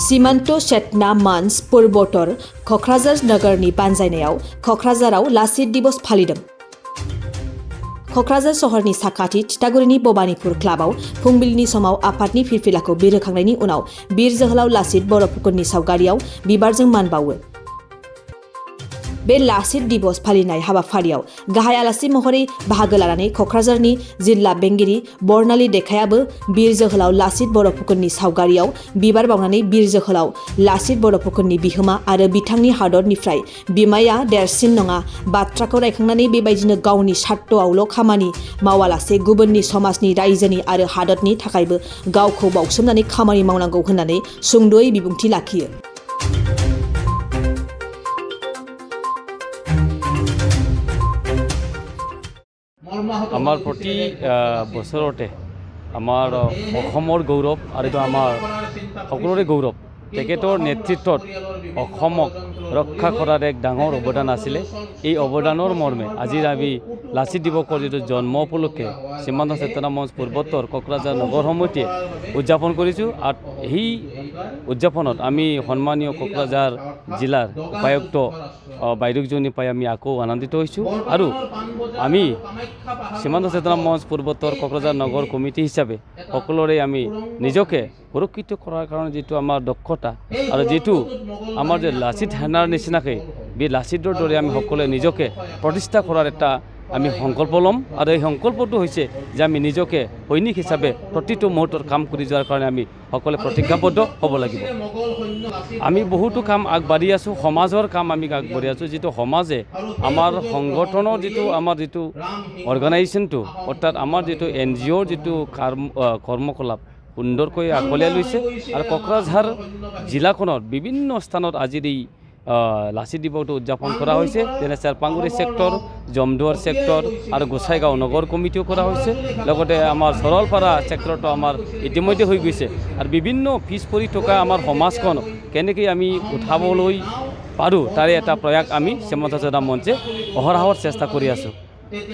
सीमान्त चेतना मंच पूर्वोत्तर क'क्राझार नगरनि बानजायनायाव क'क्राझाराव लाचित दिवस फालिदों। क'क्राझार सहरनि साखाथि थिथागुरिनि भबानिपुर क्लाबाव फुंबिलिनि समाव आफादनि फिरफिलाखौ बिरहोखांनायनि उनाव बीर जोहोलाव लाचित बरफुकननि सावगारियाव बिबारजों मान बावो। बे लाचित दिवस फालिनाय हाबाफारियाव गाहाय आलासि महरै बाहागो लानानै क'क्राझारनि जिल्ला बेंगिरि बर्नाली देखायाबो बीर जोहोलाव लाचित बरफुकननि सावगारियाव बिबार बावनानै बीर जोहोलाव लाचित बरफुकननि बिहोमा आरो बिथांनि हादरनिफ्राय बिमाया देरसिन नङा बाथ्राखौ रायखांनानै बेबायदिनो गावनि स्वार्थआवल' खामानि मावालासे गुबुननि समाजनि रायजोनि आरो हादरनि थाखायबो गावखौ बावसोमनानै खामानि मावनांगौ होननानै सुंद'यै बिबुंथि लाखियो। आमार प्रति बছৰতে आमार অসমৰ গৌৰৱ আৰু आमार সকলোৰে গৌৰৱ তেখেতৰ নেতৃত্বত অসমক ৰক্ষা কৰাৰ এক ডাঙৰ অৱদান আছিলে। এই অৱদানৰ মৰ্মে আজি আমি লাচিত দিৱসৰ যিটো জন্ম উপলক্ষে সীমান্ত চেতনা মঞ্চ পূৰ্বোত্তৰ কক্ৰাঝাৰ নগৰ সমিতিয়ে উদযাপন কৰিছোঁ। আৰু এই উদযাপনত আমি সন্মানীয় কক্ৰাঝাৰ জিলাৰ উপায়ুক্ত বাইদেউজনী পাই আমি আকৌ আনন্দিত হৈছোঁ। আৰু আমি সীমান্ত চেতনা মঞ্চ পূৰ্বোত্তৰ কক্ৰাঝাৰ নগৰ কমিটি হিচাপে সকলোৰে আমি নিজকে সুৰক্ষিত কৰাৰ কাৰণে যিটো আমাৰ দক্ষতা আৰু যিটো আমাৰ যে লাচিত সেনাৰ নিচিনাকৈ বি লাচিতৰ দৰে আমি সকলোৱে নিজকে প্ৰতিষ্ঠা কৰাৰ এটা আমি সংকল্প ল'ম। আৰু এই সংকল্পটো হৈছে যে আমি নিজকে সৈনিক হিচাপে প্ৰতিটো মুহূৰ্তত কাম কৰি যোৱাৰ কাৰণে আমি সকলোৱে প্ৰতিজ্ঞাবদ্ধ হ'ব লাগিব। আমি বহুতো কাম আগবাঢ়ি আছোঁ, সমাজৰ কাম আমি আগবাঢ়ি আছোঁ। যিটো সমাজে আমাৰ সংগঠনৰ যিটো আমাৰ যিটো অৰ্গেনাইজেশ্যনটো অৰ্থাৎ আমাৰ যিটো NGOৰ যিটো কৰ্মকলাপ সুন্দৰকৈ আঁকোৱালি লৈছে। আৰু কক্ৰাঝাৰ জিলাখনৰ বিভিন্ন স্থানত আজিৰ এই লাচিত দিৱসটো উদযাপন কৰা হৈছে। যেনে চেৰপাংগুৰি ছেক্টৰ, জমদুৱাৰ ছেক্টৰ আৰু গোসাইগাঁও নগৰ কমিটিও কৰা হৈছে। লগতে আমাৰ সৰলপাৰা ছেক্টৰটো আমাৰ ইতিমধ্যে হৈ গৈছে। আৰু বিভিন্ন পিছ পৰি থকা আমাৰ সমাজখন কেনেকৈ আমি উঠাবলৈ পাৰোঁ তাৰে এটা প্ৰয়াস আমি সীমান্ত চেতনা মঞ্চে অহৰহৰ চেষ্টা কৰি আছোঁ।